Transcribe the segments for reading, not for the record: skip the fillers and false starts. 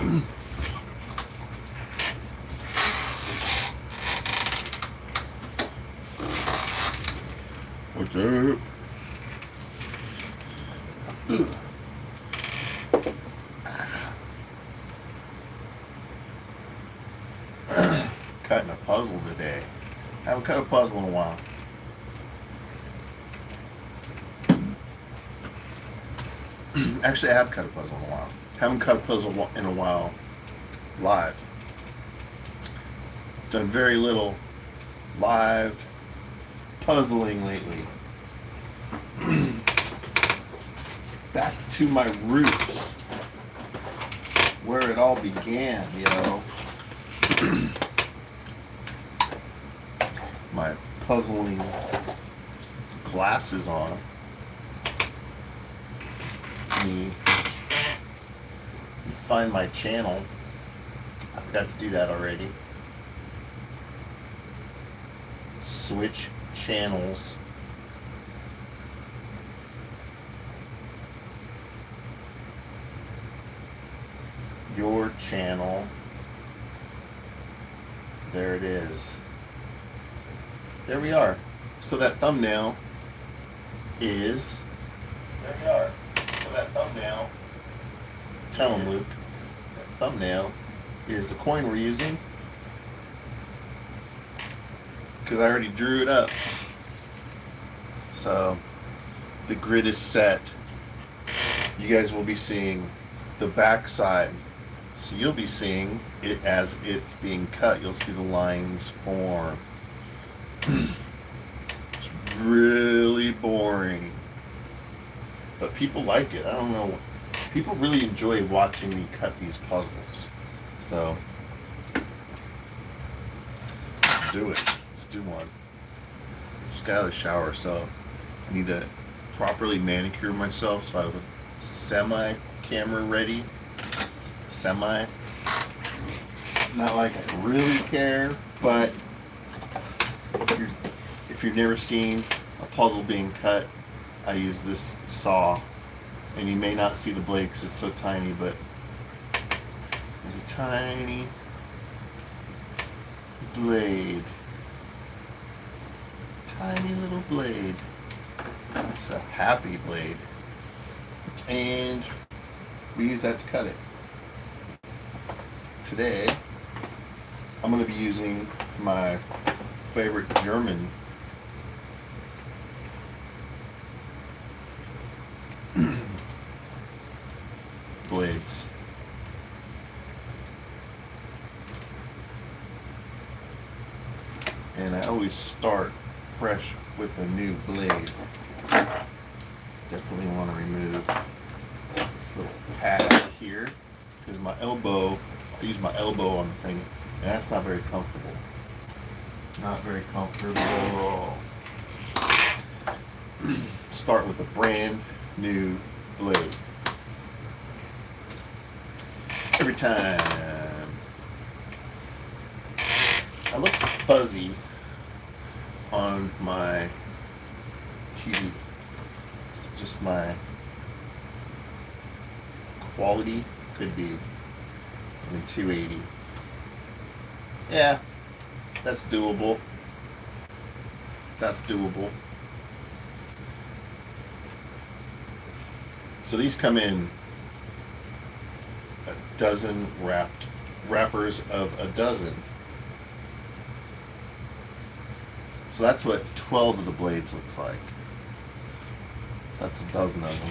What's up? Cutting a puzzle today. I haven't cut a puzzle in a while. Actually, I have cut a puzzle in a while. Haven't cut a puzzle in a while live. Done very little live puzzling lately. Back to my roots, where it all began, My puzzling glasses on. You find my channel. I forgot to do that already. Switch channels. Your channel. There it is. There we are. So that thumbnail is. There we are. So that thumbnail. Tell him, Luke. That thumbnail is the coin we're using. Because I already drew it up. So the grid is set. You guys will be seeing the back side. So you'll be seeing it as it's being cut. You'll see the lines form. It's really boring. But people like it. I don't know. People really enjoy watching me cut these puzzles. So let's do it. Let's do one. Just got out of the shower, so I need to properly manicure myself so I have a semi-camera ready. Semi. Not like I really care, but if you've never seen a puzzle being cut, I use this saw, and you may not see the blade because it's so tiny, but there's a tiny blade. Tiny little blade. It's a happy blade. And we use that to cut it. Today, I'm going to be using my favorite German blades. And I always start fresh with a new blade. Definitely want to remove this little pad here because my elbow, I use my elbow on the thing, and that's not very comfortable. Not very comfortable. Start with a brand new blade. Every time. I look fuzzy on my TV. It's just my quality could be in 280. Yeah, that's doable. That's doable. So these come in a dozen wrappers of a dozen. So that's what 12 of the blades looks like. That's a dozen of them.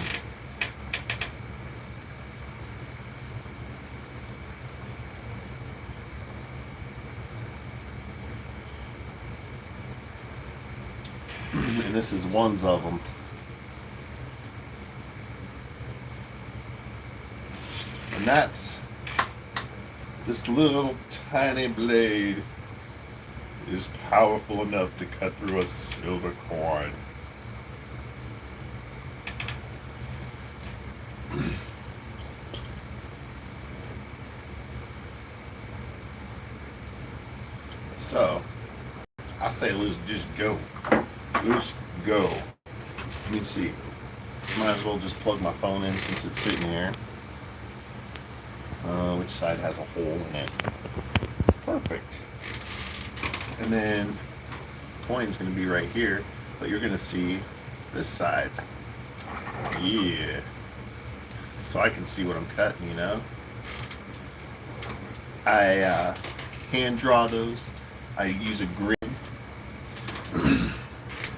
And this is ones of them. And that's this little tiny blade is powerful enough to cut through a silver coin. So, I say let's just go. Let's go. Let me see. Might as well just plug my phone in since it's sitting here. which side has a hole in it. Perfect. And then coin's going to be right here, but you're going to see this side. Yeah. So I can see what I'm cutting, you know. I hand draw those. I use a grid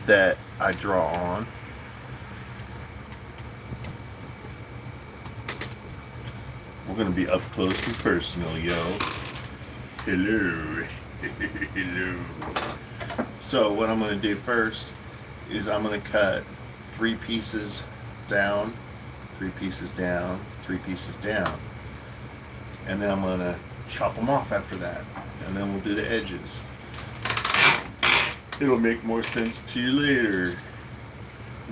that I draw on. We're going to be up close and personal, yo. Hello. Hello. So what I'm going to do first is I'm going to cut 3 pieces down, 3 pieces down, 3 pieces down. And then I'm going to chop them off after that. And then we'll do the edges. It'll make more sense to you later.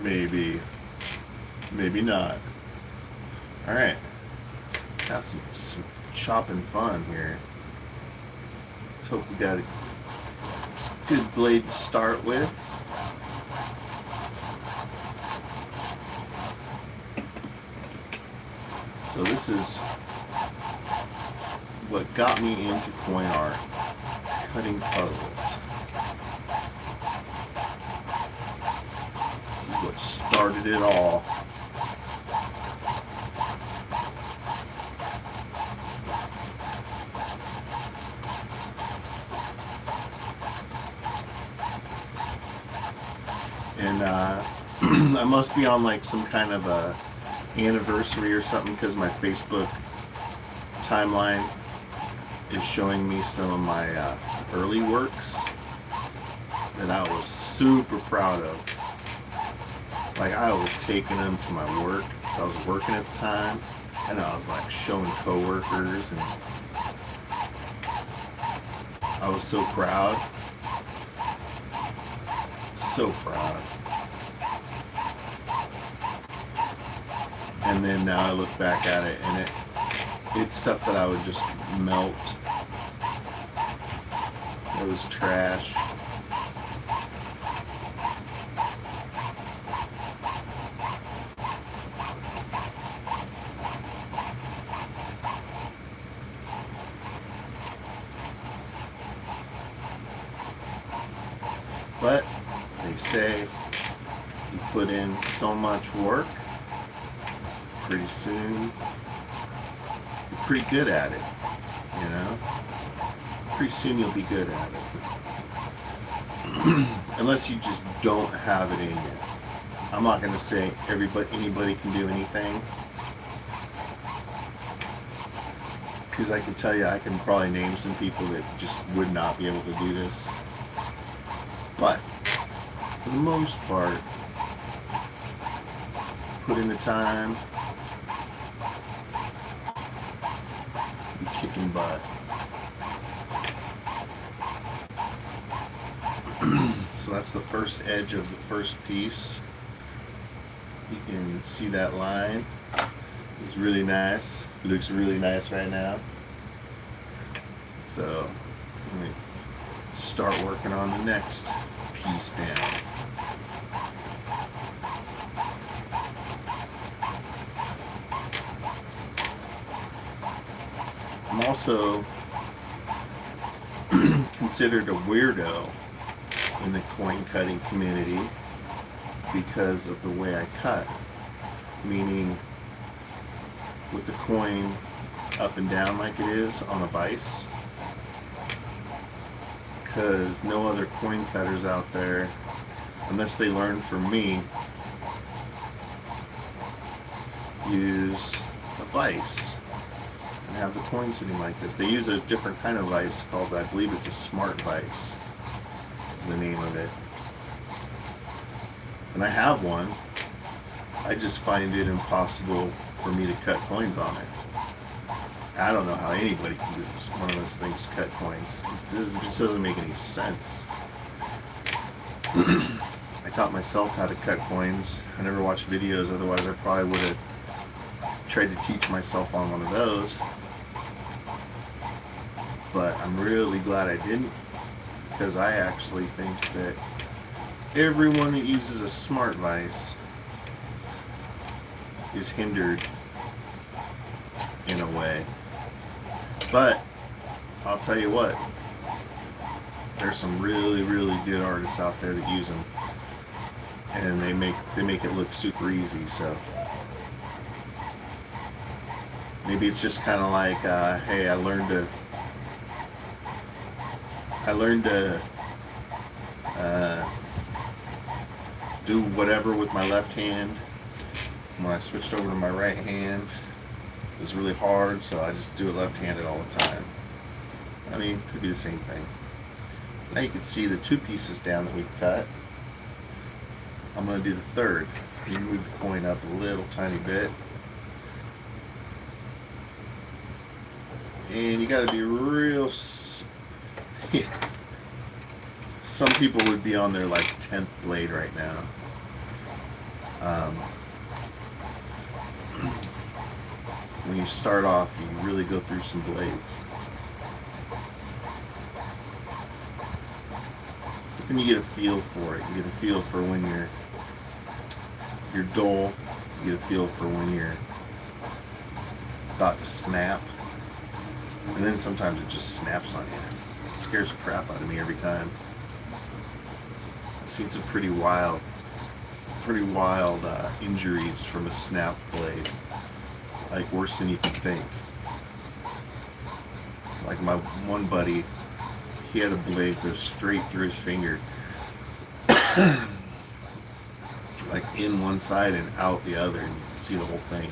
Maybe. Maybe not. Alright. Let's have some chopping fun here. Let's hope we got a good blade to start with. So this is what got me into coin art, cutting puzzles. This is what started it all. And I must be on like some kind of a anniversary or something, because my Facebook timeline is showing me some of my early works that I was super proud of. Like, I was taking them to my work, so I was working at the time, and I was like showing coworkers, and I was so proud. So proud. And then now I look back at it, and it's stuff that I would just melt. It was trash. But they say you put in so much work, pretty soon you're pretty good at it, you know? Pretty soon you'll be good at it. Unless you just don't have it in you. I'm not going to say anybody can do anything, because I can tell you, I can probably name some people that just would not be able to do this. But for the most part, put in the time, be kicking butt. So that's the first edge of the first piece. You can see that line. It's really nice. It looks really nice right now. So let me start working on the next piece down. I'm also considered a weirdo in the coin cutting community because of the way I cut. Meaning, with the coin up and down like it is on a vise. Because no other coin cutters out there, unless they learn from me, use a vise and have the coin sitting like this. They use a different kind of vise called, I believe it's a smart vise, is the name of it. And I have one. I just find it impossible for me to cut coins on it. I don't know how anybody can use one of those things to cut coins. It just doesn't make any sense. I taught myself how to cut coins. I never watched videos, otherwise I probably would have tried to teach myself on one of those. But I'm really glad I didn't, because I actually think that everyone that uses a smart vise is hindered in a way. But I'll tell you what, there's some really, really good artists out there that use them, and they make it look super easy. So maybe it's just kind of like, hey, I learned to uh, do whatever with my left hand. When I switched over to my right hand, it was really hard, so I just do it left-handed all the time. I mean, it could be the same thing. Now you can see the two pieces down that we've cut. I'm going to do the third. You move the coin up a little tiny bit. And you got to be real... Some people would be on their like 10th blade right now. When you start off, you really go through some blades. But then you get a feel for it. You get a feel for when you're dull. You get a feel for when you're about to snap. And then sometimes it just snaps on you. It scares the crap out of me every time. I've seen some pretty wild injuries from a snap blade. Like worse than you can think. Like my one buddy, he had a blade go straight through his finger. Like in one side and out the other, and you can see the whole thing.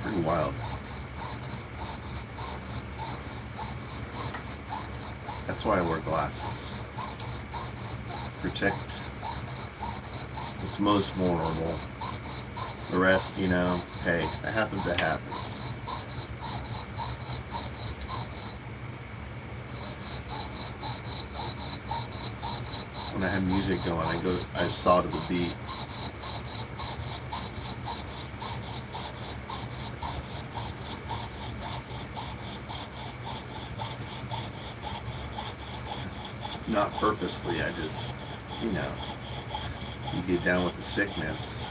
Pretty wild. That's why I wear glasses. Protect what's most vulnerable. The rest, you know, hey, if it happens, it happens. When I have music going, I saw to the beat. Not purposely, I just, you know, you get down with the sickness.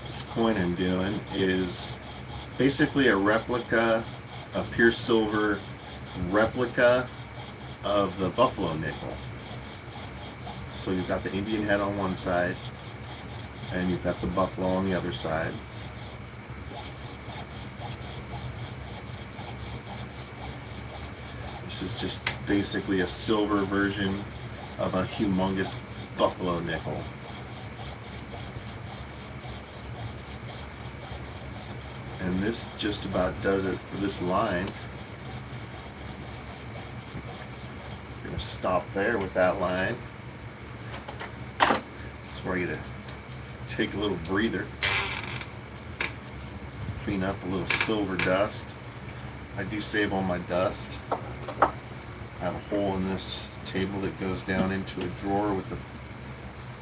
This coin I'm doing is basically a replica, a pure silver replica of the buffalo nickel. So you've got the Indian head on one side, and you've got the buffalo on the other side. This is just basically a silver version of a humongous buffalo nickel. And this just about does it for this line. I'm going to stop there with that line. That's where I get to take a little breather. Clean up a little silver dust. I do save all my dust. I have a hole in this table that goes down into a drawer with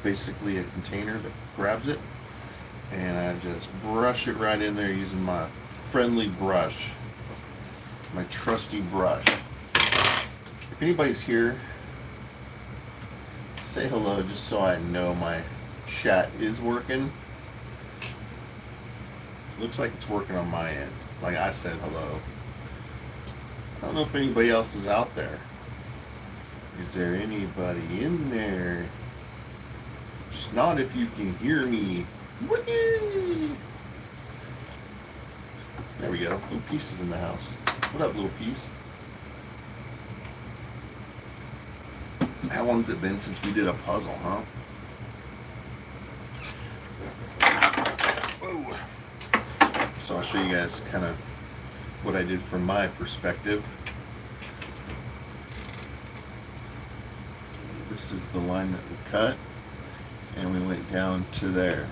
basically a container that grabs it. And I just brush it right in there using my friendly brush, my trusty brush. If anybody's here, say hello just so I know my chat is working. Looks like it's working on my end. Like I said hello. I don't know if anybody else is out there. Is there anybody in there? Just not if you can hear me. Whee! There we go. Little Piece is in the house. What up, Little Piece? How long's it been since we did a puzzle, huh? Whoa. So I'll show you guys kind of what I did from my perspective. This is the line that we cut, and we went down to there.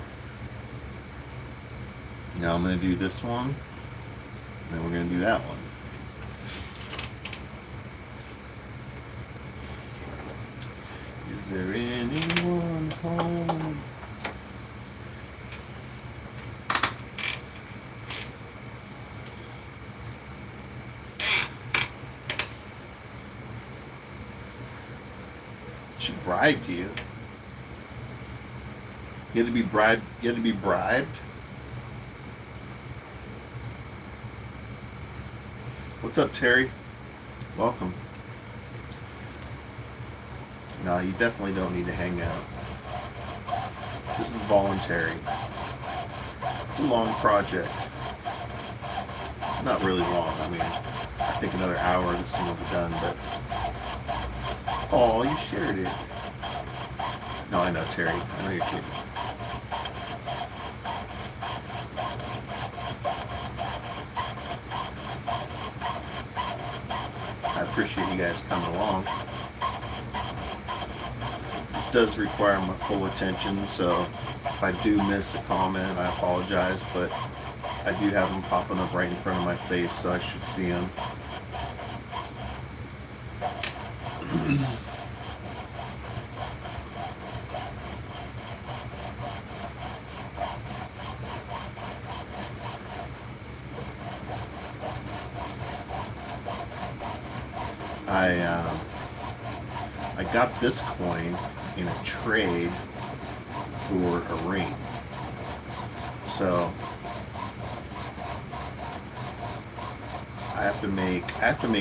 Now I'm going to do this one, and then we're going to do that one. Is there anyone home? bribed you. You had to be bribed. You had to be bribed. What's up, Terry? Welcome. No, you definitely don't need to hang out. This is voluntary. It's a long project. Not really long. I mean, I think another hour this thing will be done, but... Oh, you shared it. No, I know, Terry. I know you're kidding. I appreciate you guys coming along. This does require my full attention, so if I do miss a comment, I apologize, but I do have them popping up right in front of my face, so I should see them. I got this coin in a trade for a ring. So I have to make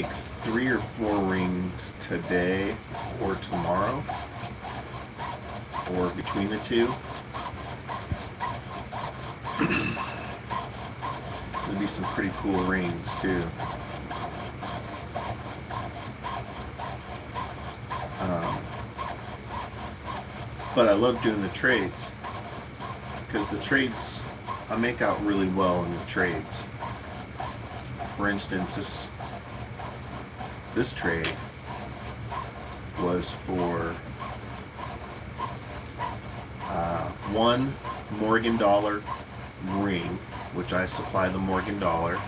3 or 4 rings today or tomorrow, or between the two. There'll be some pretty cool rings too. But I love doing the trades, because the trades, I make out really well in the trades. For instance, this trade was for 1 Morgan dollar ring, which I supply the Morgan dollar.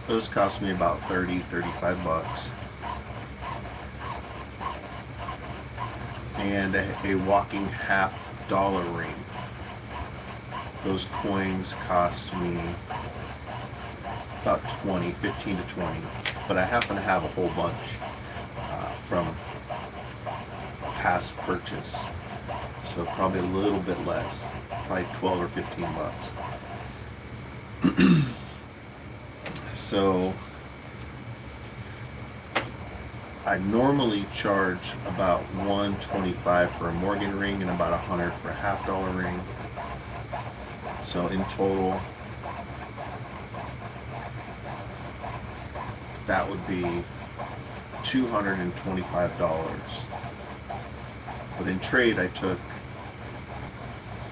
Those cost me about 35 bucks. And a whopping $50 ring. Those coins cost me about 15 to 20, but I happen to have a whole bunch from past purchase, so probably a little bit less, probably 12 or 15 bucks. So I normally charge about $125 for a Morgan ring and about $100 for a $50 ring. So in total, that would be $225. But in trade, I took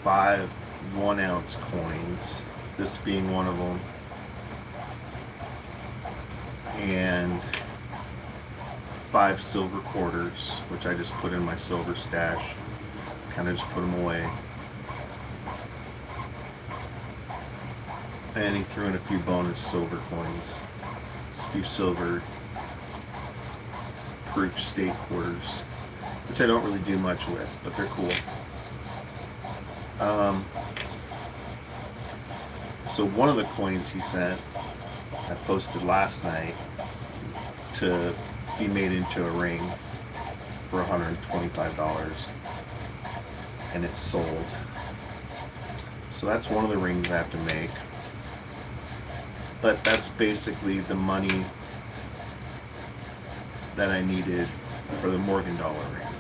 5 1-ounce coins, this being one of them, and 5 silver quarters, which I just put in my silver stash, kind of just put them away. And he threw in a few bonus silver coins, a few silver proof state quarters, which I don't really do much with, but they're cool. So one of the coins he sent, I posted last night to be made into a ring for $125, and it's sold. So that's one of the rings I have to make. But that's basically the money that I needed for the Morgan dollar ring.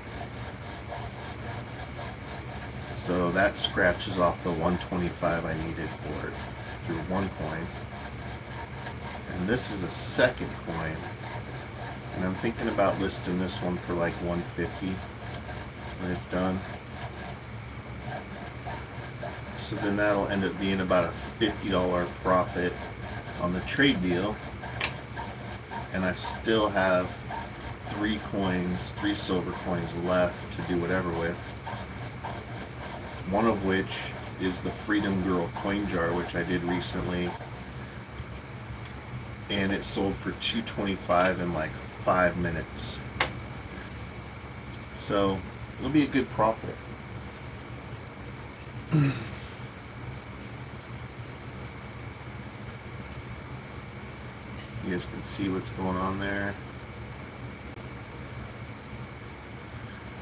So that scratches off the $125 I needed for it through one coin. And this is a second coin. And I'm thinking about listing this one for like $150 when it's done. So then that'll end up being about a $50 profit on the trade deal. And I still have 3 silver coins left to do whatever with. One of which is the Freedom Girl coin jar, which I did recently. And it sold for $225 in like 5 minutes. So it'll be a good profit. You guys can see what's going on there.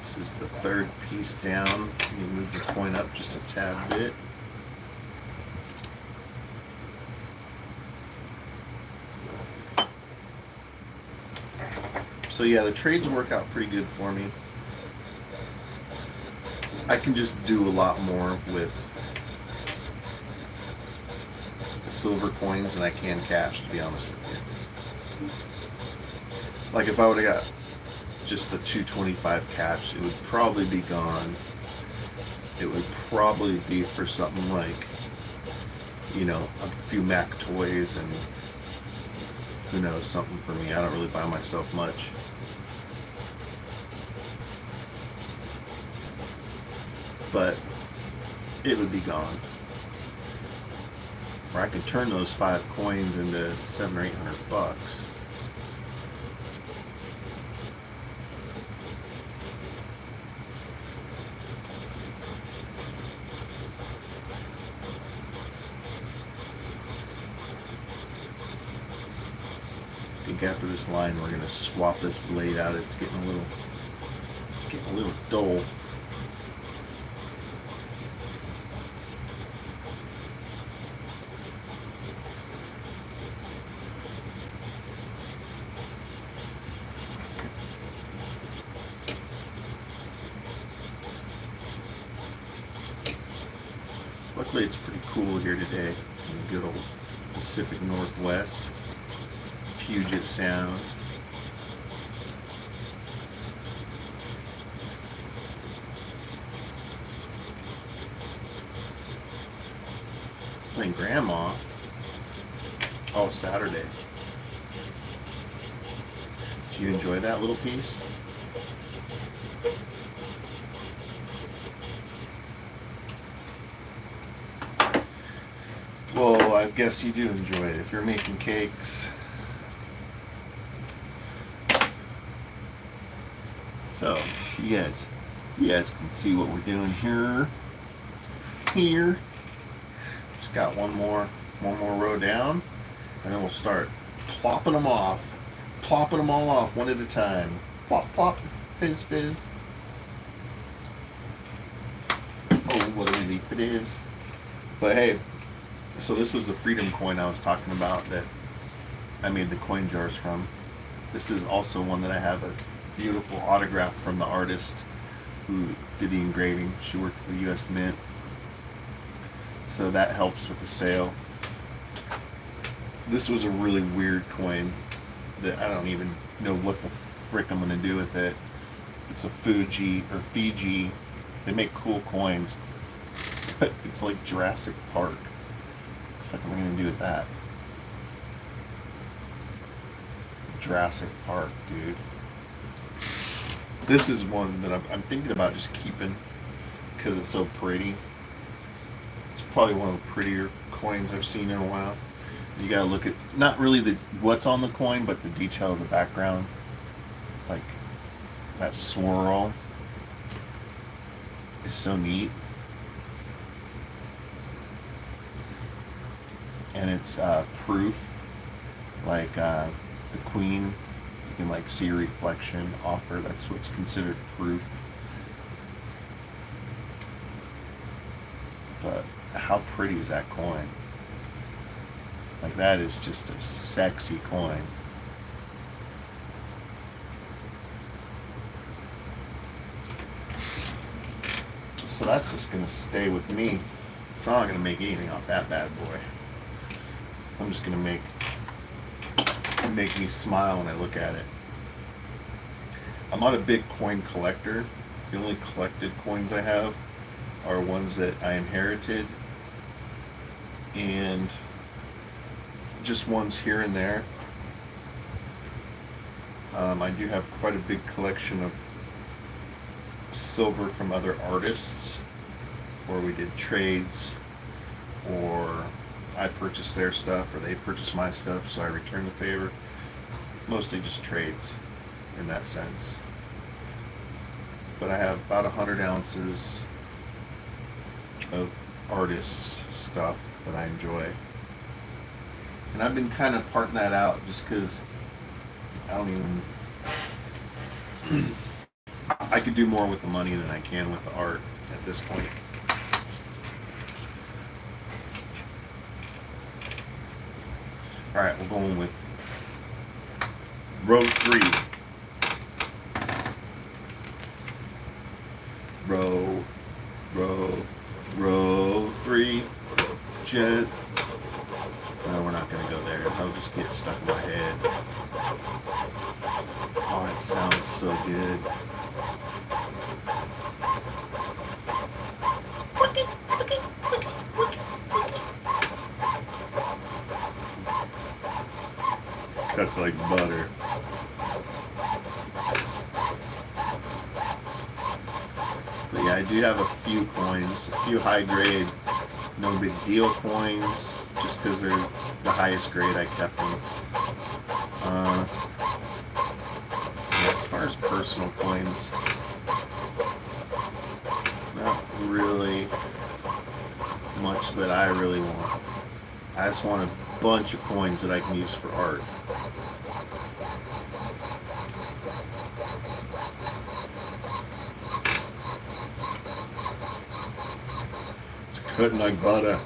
So is the third piece down. You move the coin up just a tad bit. So yeah, the trades work out pretty good for me. I can just do a lot more with silver coins than I can cash, to be honest with you. Like if I would have got just the 225 cash, it would probably be gone. It would probably be for something like, you know, a few Mac toys and who knows, something for me. I don't really buy myself much. But it would be gone. Or I could turn those 5 coins into $700 or $800. I think after this line we're gonna swap this blade out. It's getting a little dull. Luckily it's pretty cool here today in the good old Pacific Northwest. Puget Sound. Playing Grandma all Saturday. Do you enjoy that little piece? Well, I guess you do enjoy it if you're making cakes. So, you guys can see what we're doing here. Just got one more row down, and then we'll start plopping them all off one at a time. Plop, plop, fizz, fizz. Oh, what a relief it is. But hey, so this was the Freedom coin I was talking about that I made the coin jars from. This is also one that I have a beautiful autograph from the artist who did the engraving. She worked for the U.S. Mint. So that helps with the sale. This was a really weird coin that I don't even know what the frick I'm going to do with it. It's a Fuji or Fiji. They make cool coins, but it's like Jurassic Park. What the fuck am I going to do with that? Jurassic Park, dude. This is one that I'm thinking about just keeping because it's so pretty. It's probably one of the prettier coins I've seen in a while. You gotta look at not really the what's on the coin, but the detail of the background, like that swirl is so neat, and it's proof, like the queen. You can like see a reflection off her. That's what's considered proof. But how pretty is that coin? Like that is just a sexy coin. So that's just gonna stay with me. It's not gonna make anything off that bad boy. I'm just gonna make me smile when I look at it. I'm not a big coin collector. The only collected coins I have are ones that I inherited and just ones here and there. I do have quite a big collection of silver from other artists, or we did trades, or I purchased their stuff or they purchased my stuff, so I return the favor. Mostly just trades in that sense. But I have about 100 ounces of artists stuff that I enjoy. And I've been kind of parting that out just because I don't even I could do more with the money than I can with the art at this point. All right, we're going with row 3. Row 3. Jet. No, we're not going to go there. I'll just get stuck in my head. Oh, that sounds so good. It cuts like butter. But yeah, I do have a few coins, a few high grade, no big deal coins, just because they're the highest grade I kept them. Yeah, as far as personal coins, not really much that I really want. I just want a bunch of coins that I can use for art. It's cutting like butter.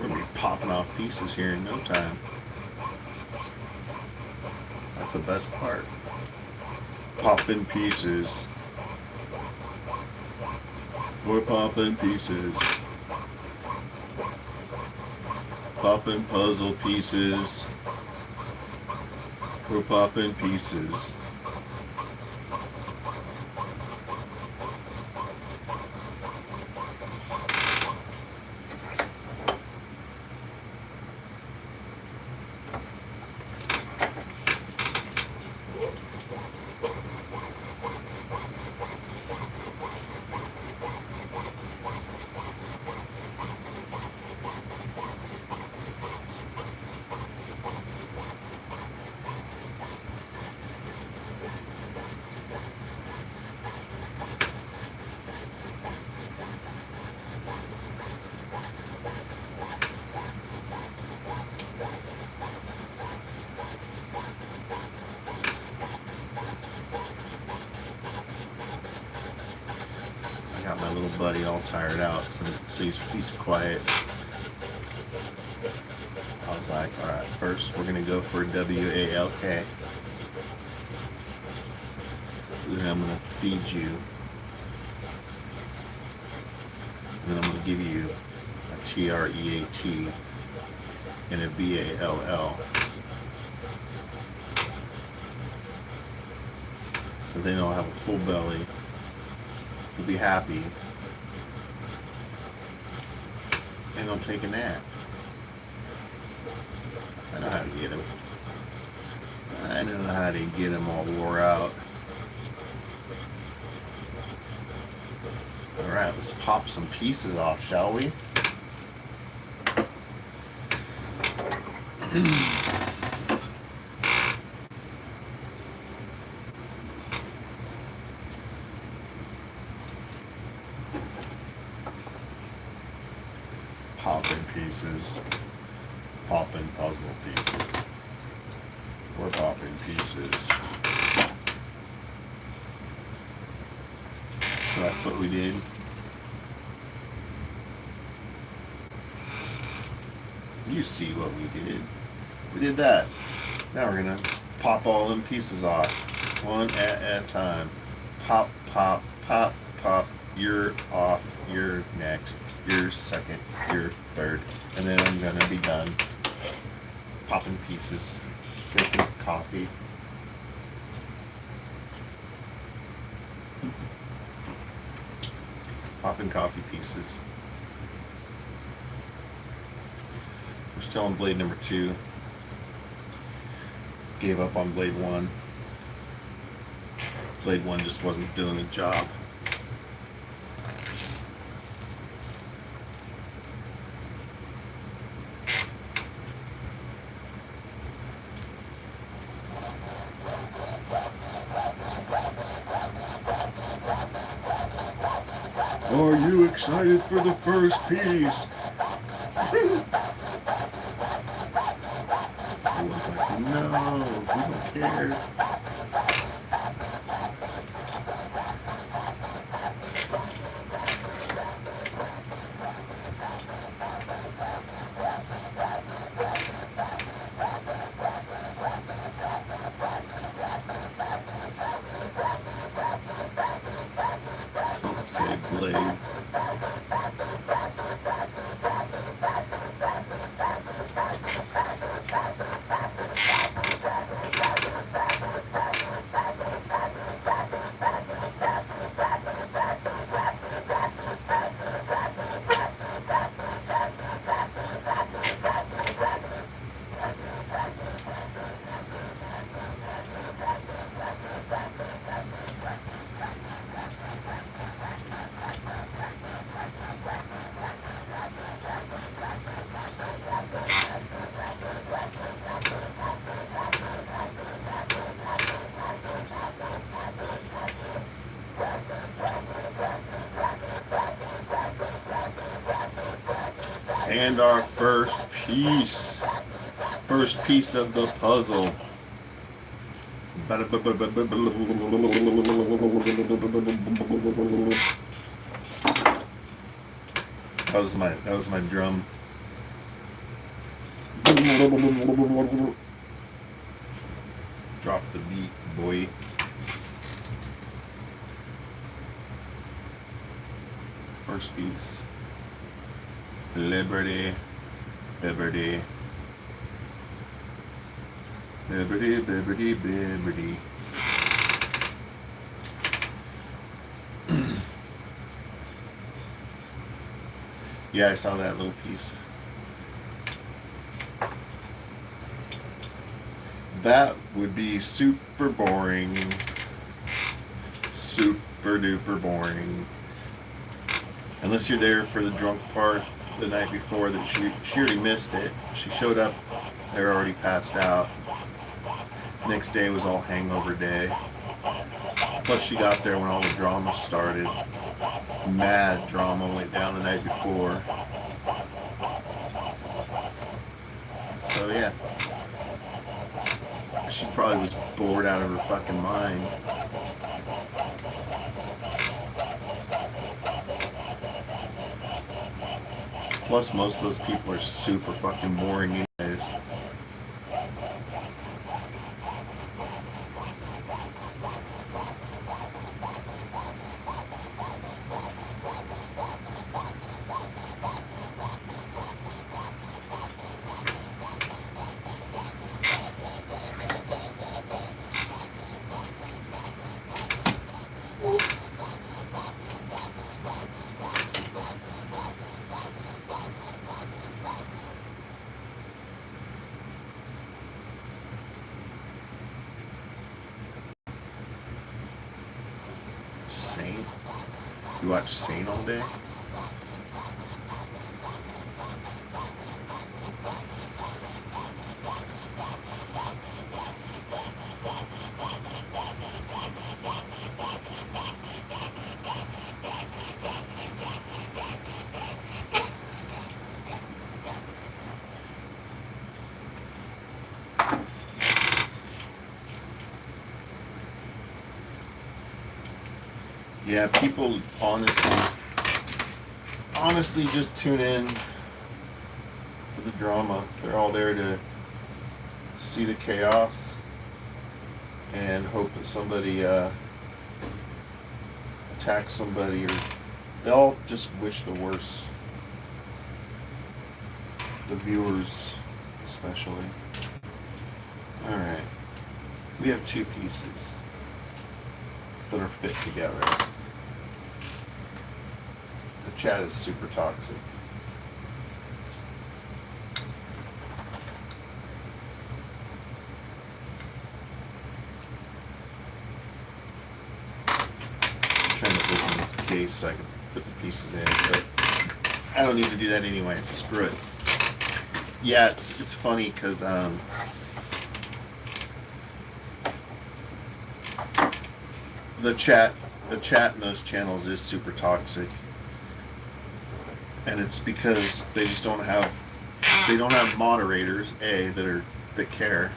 We're going to be popping off pieces here in no time. That's the best part. Popping pieces. We're popping pieces. Popping puzzle pieces. We're popping pieces. I got my little buddy all tired out, so he's quiet. I was like, all right, first we're gonna go for WALK. Then I'm gonna feed you. Then I'm gonna give you a TREAT and a BALL. So then I'll have a full belly. He'll be happy. And he'll take a nap. I know how to get him. I know how to get him all wore out. Alright, let's pop some pieces off, shall we? Popping pieces. Popping puzzle pieces. We're popping pieces. So that's what we did. You see what we did. We did that. Now we're gonna pop all them pieces off. One at a time. Pop, pop, pop, pop. You're off. You're next. your second, your third, and then I'm gonna be done popping pieces, drinking coffee. Popping coffee pieces. We're still on blade number 2. Gave up on blade 1. Blade 1 just wasn't doing the job. Are you excited for the first piece? I was like, no, we don't care. Don't say blade. And our first piece of the puzzle. That was my drum. Drop the beat, boy. First piece. Liberty, liberty, liberty, liberty, liberty. Yeah, I saw that little piece. That would be super boring. Super duper boring. Unless you're there for the drunk part the night before, that she already missed it. She showed up, they were already passed out. Next day was all hangover day. Plus she got there when all the drama started. Mad drama went down the night before. So yeah. She probably was bored out of her fucking mind. Plus, most of those people are super fucking boring anyways. Saint? You watch Saint all day? Yeah, people honestly just tune in for the drama. They're all there to see the chaos and hope that somebody attacks somebody, or they all just wish the worst the viewers especially. Alright. We have two pieces that are fit together. The chat is super toxic. I'm trying to open this case so I can put the pieces in, but I don't need to do that anyway. Screw it. Yeah, it's funny because the chat in those channels is super toxic, and it's because they just don't have moderators that care.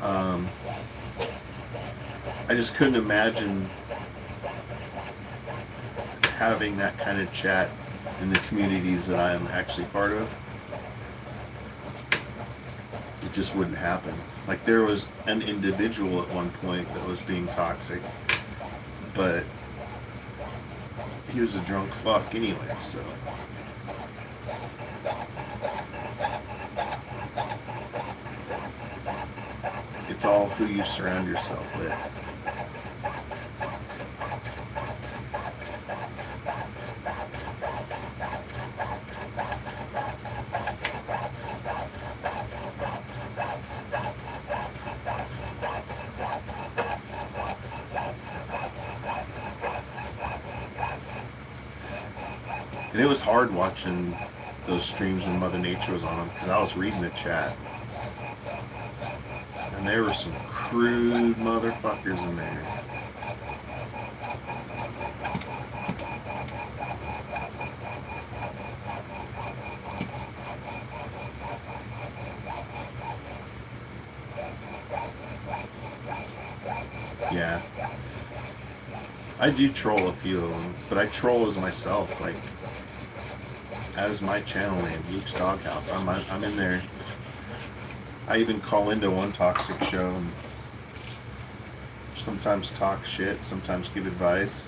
I just couldn't imagine having that kind of chat in the communities that I am actually part of. It just wouldn't happen. Like, there was an individual at one point that was being toxic, but he was a drunk fuck anyway, so. It's all who you surround yourself with. And it was hard watching those streams when Mother Nature was on them, because I was reading the chat. And there were some crude motherfuckers in there. Yeah. I do troll a few of them, but I troll as myself, like, as my channel name, Luke's Doghouse. I'm in there. I even call into one toxic show and sometimes talk shit, sometimes give advice.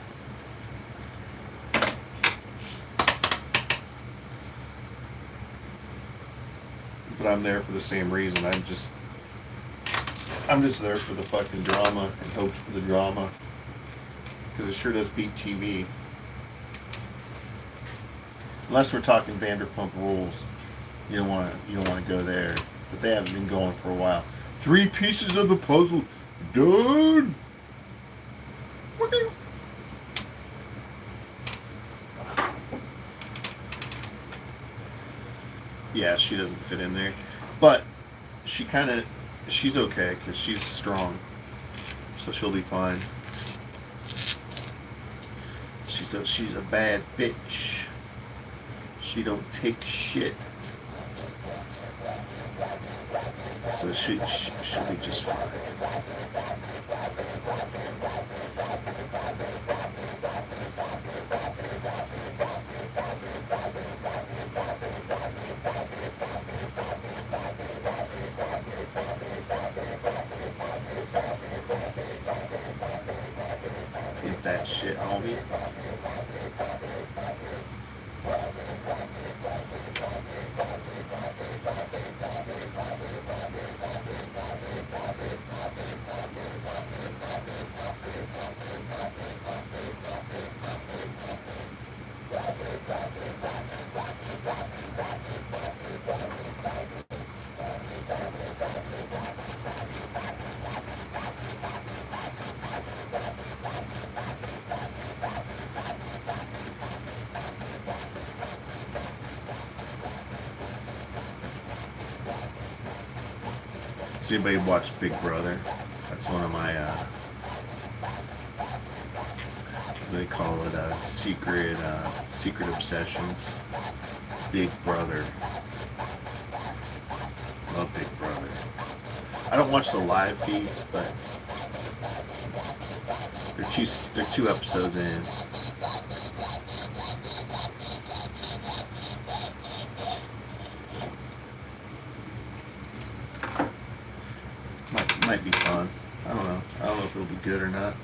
But I'm there for the same reason. I'm just there for the fucking drama and hopes for the drama, because it sure does beat TV. Unless we're talking Vanderpump Rules, you don't want to go there. But they haven't been going for a while. 3 pieces of the puzzle, dude. Okay. Yeah, she doesn't fit in there, but she's okay because she's strong, so she'll be fine. She's a bad bitch. She don't take shit. So she'll be just fine. Get that shit, homie. Does anybody watch Big Brother? That's one of my, they call it secret obsessions. Big Brother. Love Big Brother. I don't watch the live feeds, but they're two episodes in. Might be fun. I don't know. I don't know if it'll be good or not.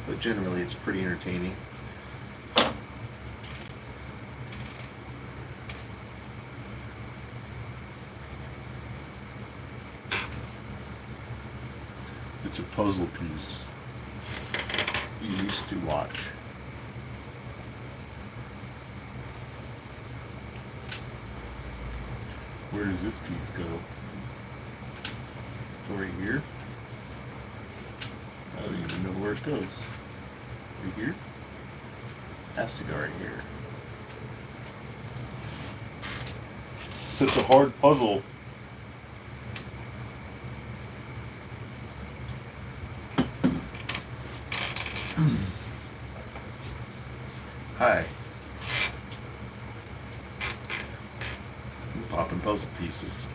But generally it's pretty entertaining. It's a puzzle piece you used to watch. Where does this piece go? Right here? I don't even know where it goes. Right here? Has to go right here. Such a hard puzzle. Hi. I'm popping puzzle pieces.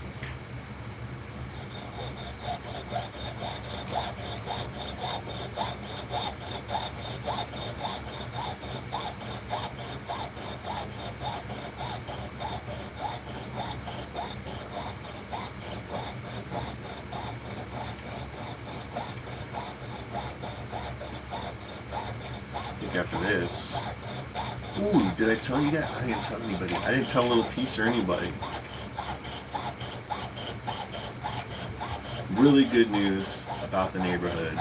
I think after this. Ooh, did I tell you that? I didn't tell anybody. I didn't tell Little Piece or anybody. Really good news about the neighborhood.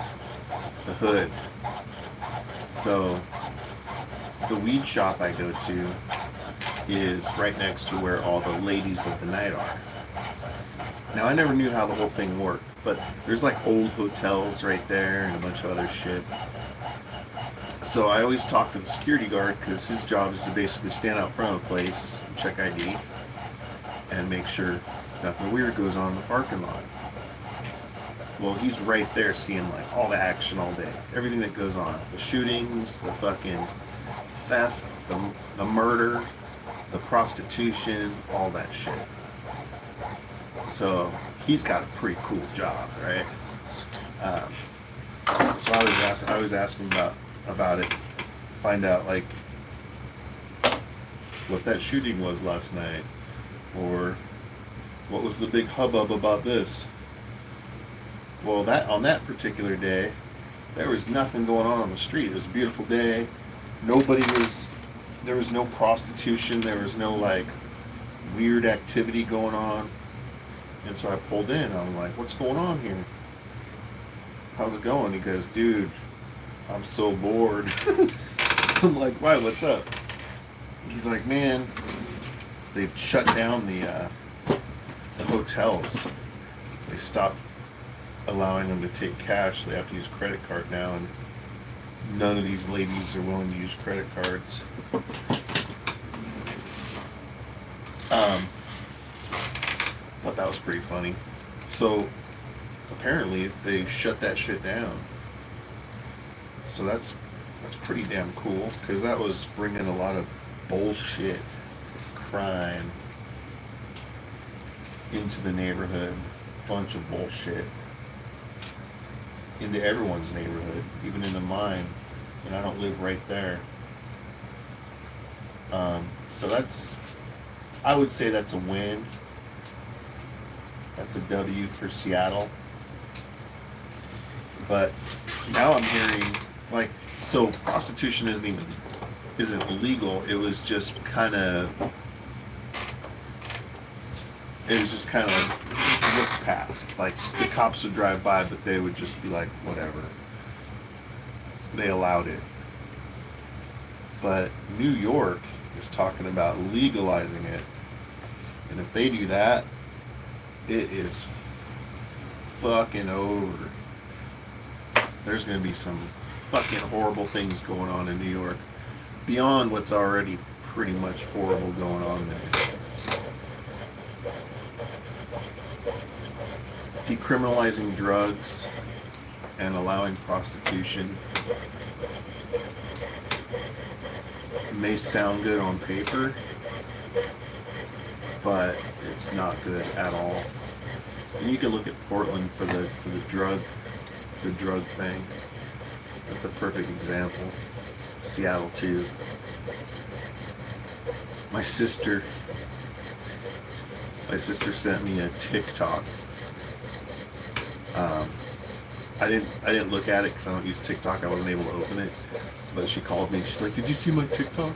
The hood. So, the weed shop I go to is right next to where all the ladies of the night are. Now, I never knew how the whole thing worked, but there's like old hotels right there and a bunch of other shit. So I always talk to the security guard because his job is to basically stand out front of the place, check ID, and make sure nothing weird goes on in the parking lot. Well, he's right there seeing like all the action all day, everything that goes on, the shootings, the fucking theft, the murder, the prostitution, all that shit. So he's got a pretty cool job, right? So I always ask him about it, find out like what that shooting was last night, or what was the big hubbub about this. Well, that on that particular day, there was nothing going on the street. It was a beautiful day. There was no prostitution. There was no like weird activity going on. And so I pulled in. I'm like, what's going on here? How's it going? He goes, dude, I'm so bored. I'm like, why? What's up? He's like, man, they've shut down the hotels. They stopped allowing them to take cash. They have to use credit card now, and none of these ladies are willing to use credit cards. Thought that was pretty funny. So apparently they shut that shit down. So that's pretty damn cool, because that was bringing a lot of bullshit, crime into the neighborhood. Bunch of bullshit into everyone's neighborhood, even into mine, and I don't live right there. So I would say that's a win. That's a W for Seattle. But now I'm hearing so prostitution isn't illegal. It was just kind of looked past. Like the cops would drive by, but they would just be like, whatever. They allowed it. But New York is talking about legalizing it. And if they do that, it is fucking over. There's going to be some fucking horrible things going on in New York beyond what's already pretty much horrible going on there. Decriminalizing drugs and allowing prostitution may sound good on paper, but it's not good at all. And you can look at Portland for the drug thing. That's a perfect example. Seattle too. My sister sent me a TikTok. I didn't look at it because I don't use TikTok. I wasn't able to open it. But she called me. She's like, "Did you see my TikTok?"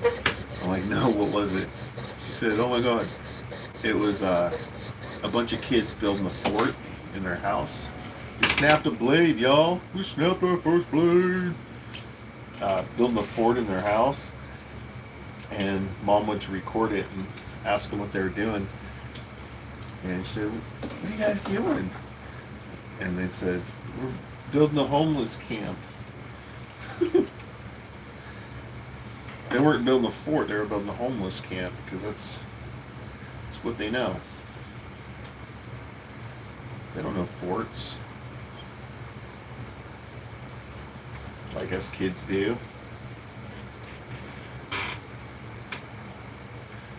I'm like, "No, what was it?" She said, "Oh my God, it was a bunch of kids building a fort in their house, We snapped a blade, y'all. We snapped our first blade. Building a fort in their house, and Mom went to record it and ask them what they were doing. And she said, "What are you guys doing?" And they said, "We're building a homeless camp." They weren't building a fort; they were building a homeless camp because that's what they know. They don't know forts like us kids do.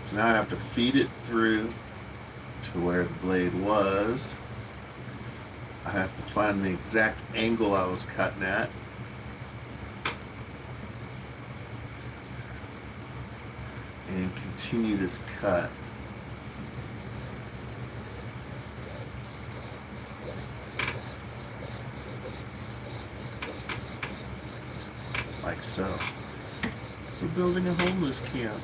So now I have to feed it through to where the blade was. I have to find the exact angle I was cutting at. And continue this cut. Like so. We're building a homeless camp.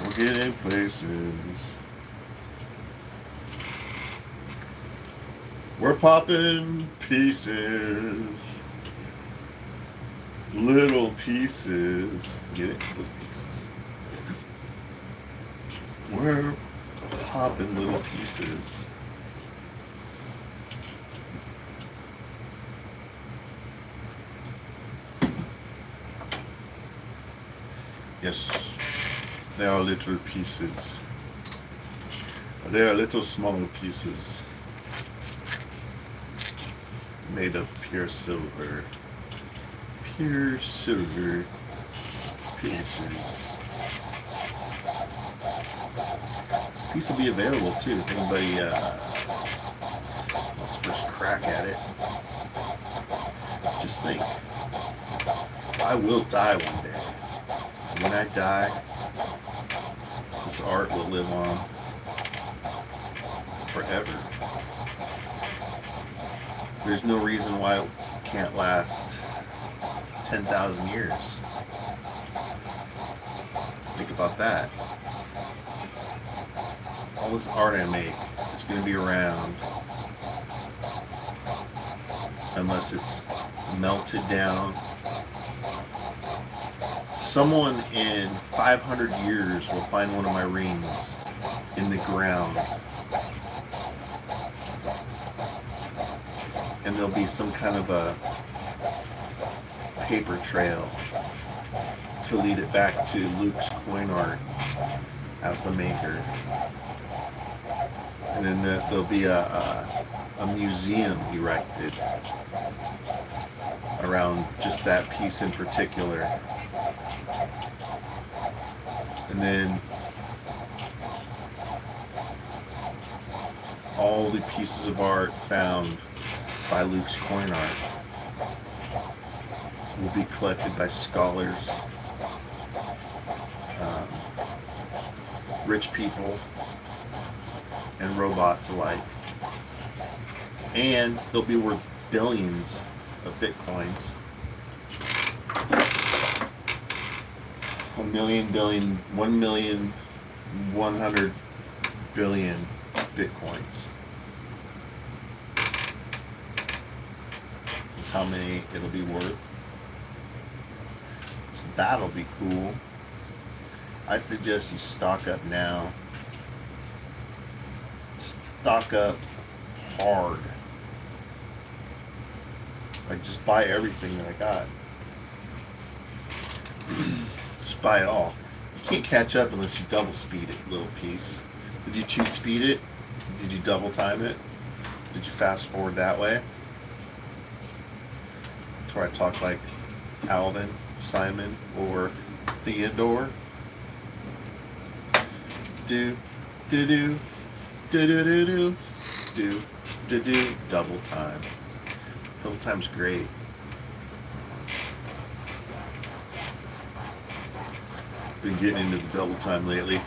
We're getting places. We're popping pieces. Little pieces. Get it? Little pieces. We're popping little pieces. Yes, they are little pieces. They are little small pieces made of pure silver. Pure silver pieces. This piece will be available too if anybody wants first crack at it. Just think, I will die one day. When I die, this art will live on forever. There's no reason why it can't last 10,000 years. Think about that. All this art I make is going to be around unless it's melted down. Someone in 500 years will find one of my rings in the ground. And there'll be some kind of a paper trail to lead it back to Luke's coin art as the maker. And then there'll be a museum erected around just that piece in particular. And then all the pieces of art found by Luke's coin art will be collected by scholars, rich people, and robots alike. And they'll be worth billions of bitcoins. 1,100,000,000 bitcoins. That's how many it'll be worth. So that'll be cool. I suggest you stock up now. Stock up hard. Like, just buy everything that I got. Just buy it all. You can't catch up unless you double speed it, little piece. Did you two speed it? Did you double time it? Did you fast forward that way? That's where I talk like Alvin, Simon, or Theodore. Do, do, do, do, do, do, do, do, do, do, double time. Double time's great. Been getting into the double time lately.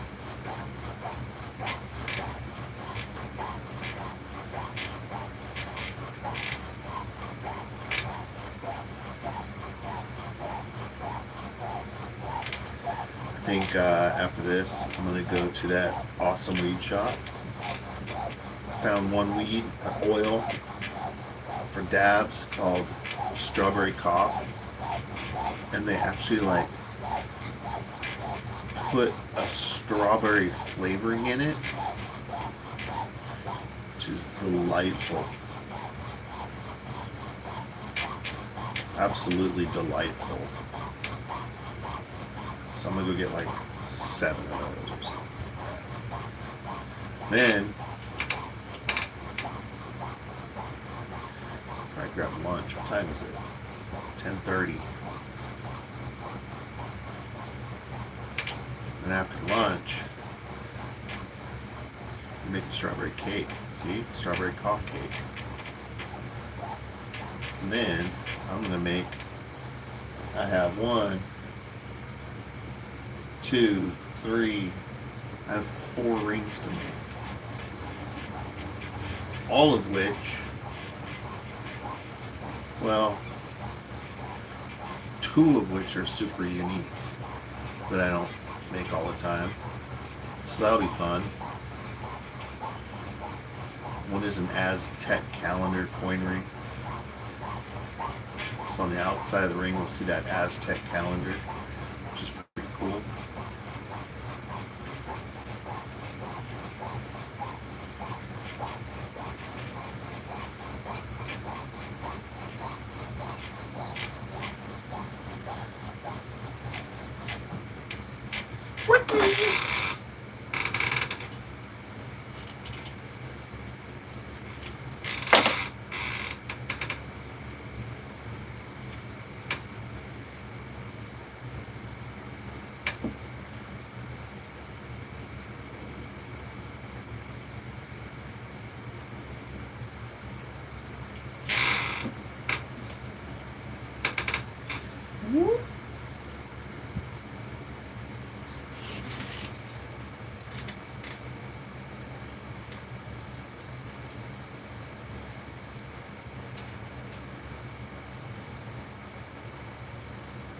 I think after this, I'm going to go to that awesome weed shop. Found one weed, oil for dabs called Strawberry Cough. And they actually like put a strawberry flavoring in it, which is delightful. Absolutely delightful. So I'm gonna go get like 7 of those or something. Then I grab lunch. What time is it? 10:30. And after lunch, I'm making strawberry cake. See? Strawberry cough cake. And then I'm gonna make, I have 1, 2, 3, I have 4 rings to make. All of which, well, 2 of which are super unique that I don't make all the time. So that'll be fun. One is an Aztec calendar coin ring. So on the outside of the ring, we'll see that Aztec calendar, which is pretty cool.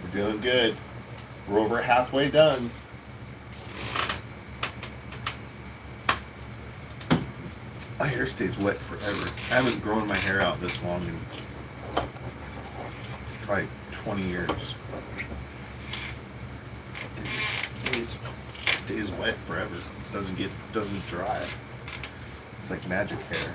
We're doing good. We're over halfway done. My hair stays wet forever. I haven't grown my hair out this long in probably 20 years. It stays wet forever. It doesn't dry. It's like magic hair.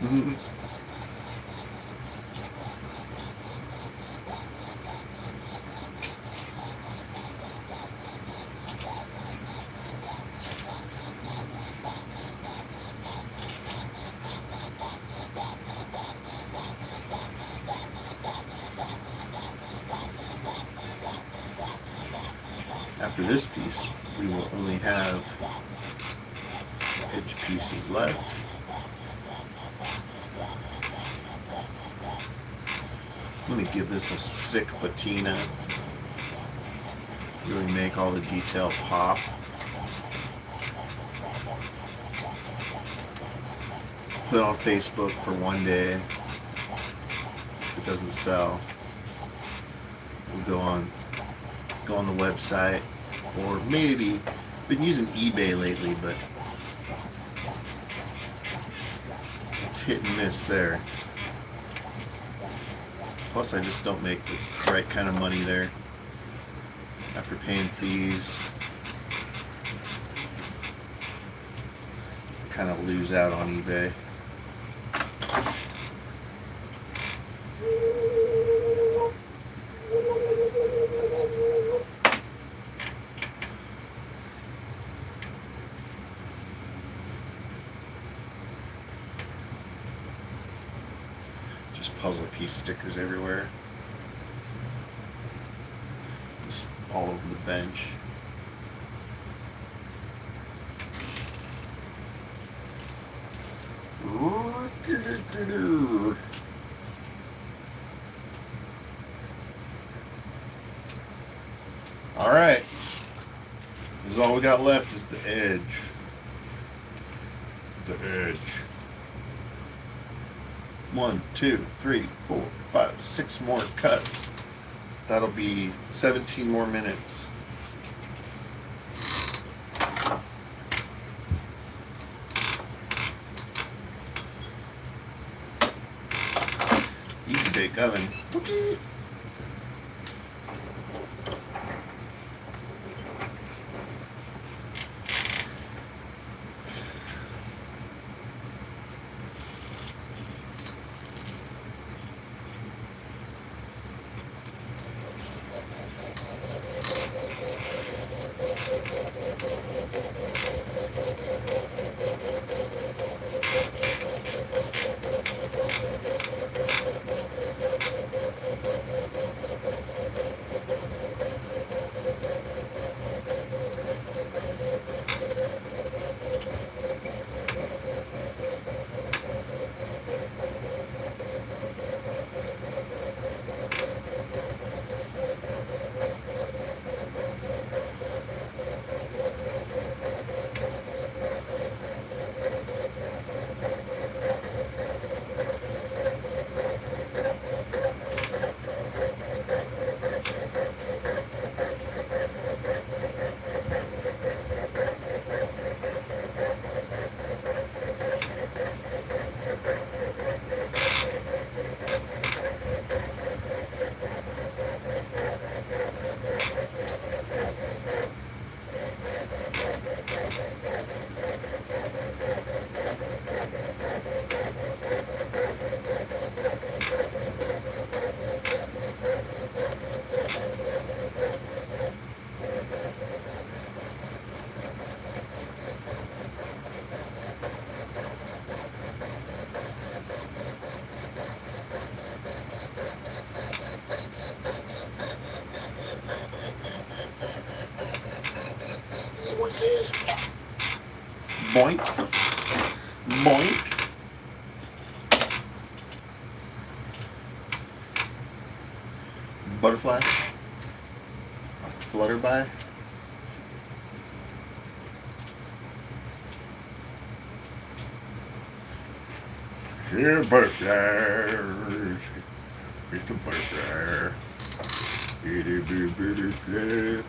Mm-hmm. After this piece, we will only have edge pieces left. Let me give this a sick patina. Really make all the detail pop. Put it on Facebook for one day. it doesn't sell, we'll go on the website, or maybe been using eBay lately, but it's hit and miss there. Plus, I just don't make the right kind of money there after paying fees. Kind of lose out on eBay. Just puzzle piece stickers everywhere. Just all over the bench. All right. This is all we got left is the edge. The edge. 1, 2, 3, 4, 5, 6 more cuts. That'll be 17 more minutes. Easy bake oven. Boink. Boink. Butterfly. A flutterby. Here, butterfly. It's a butterfly. Itty bitty butterfly.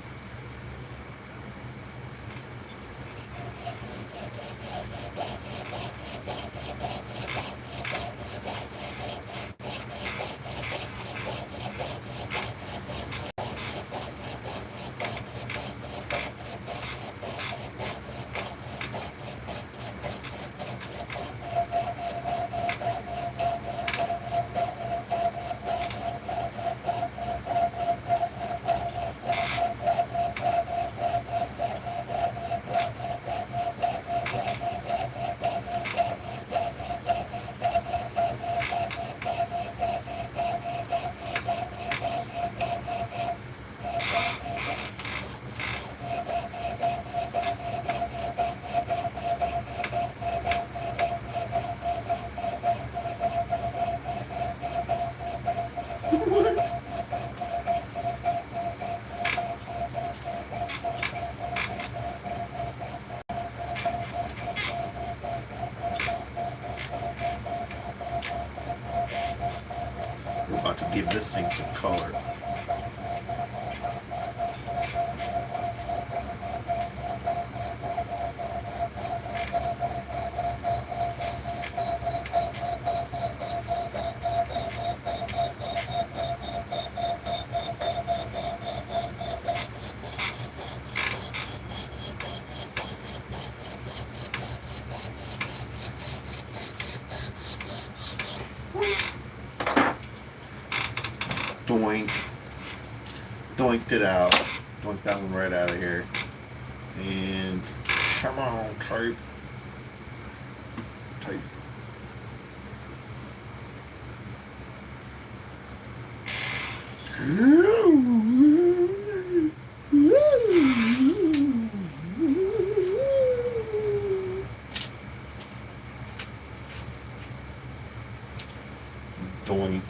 We're about to give this thing some color. Doink. Doinked it out. Doinked that one right out of here. And come on, type. Type. Doink.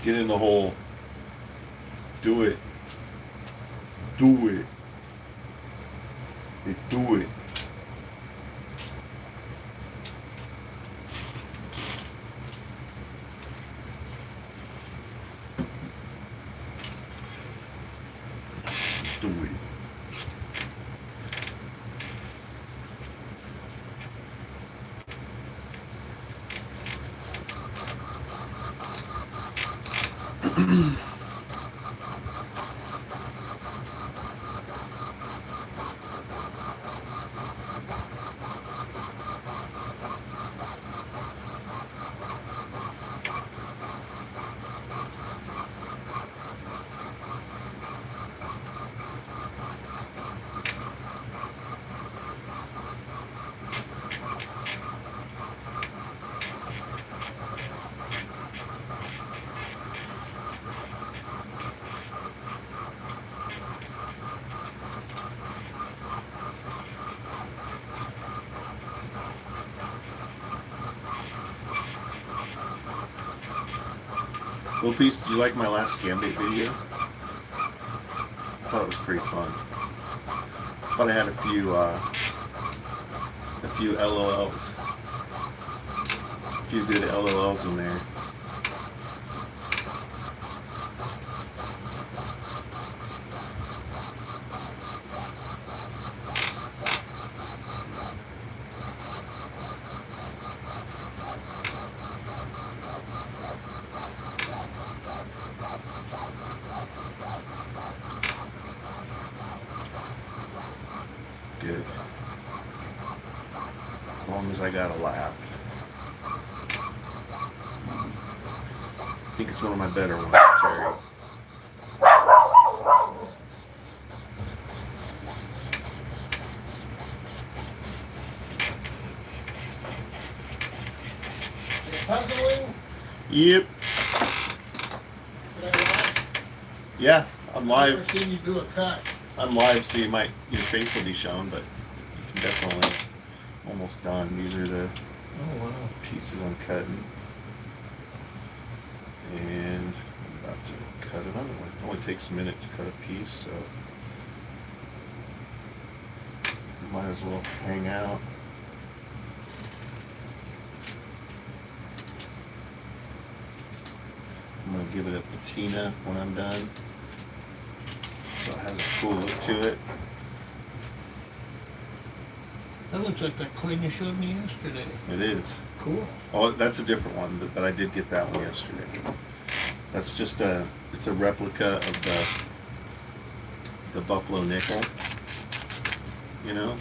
Get in the hole. Do it. Do it. Hey, do it. Do it. Little piece, did you like my last scam bait video? I thought it was pretty fun. I thought I had a few LOLs. A few good LOLs in there. Good. As long as I got a laugh. I think it's one of my better ones, Terry. Puzzling? Yep. Did I watch? Yeah, I'm I've live. never seen you do a cut. I'm live, so your face will be shown, but you can definitely almost done. These are the Oh, wow. pieces I'm cutting. And I'm about to cut another one. It only takes a minute to cut a piece, so might as well hang out. I'm going to give it a patina when I'm done, so it has a cool look to it. That looks like that coin you showed me yesterday. It is. Cool. Oh, that's a different one, but I did get that one yesterday. That's just it's a replica of the Buffalo nickel, you know?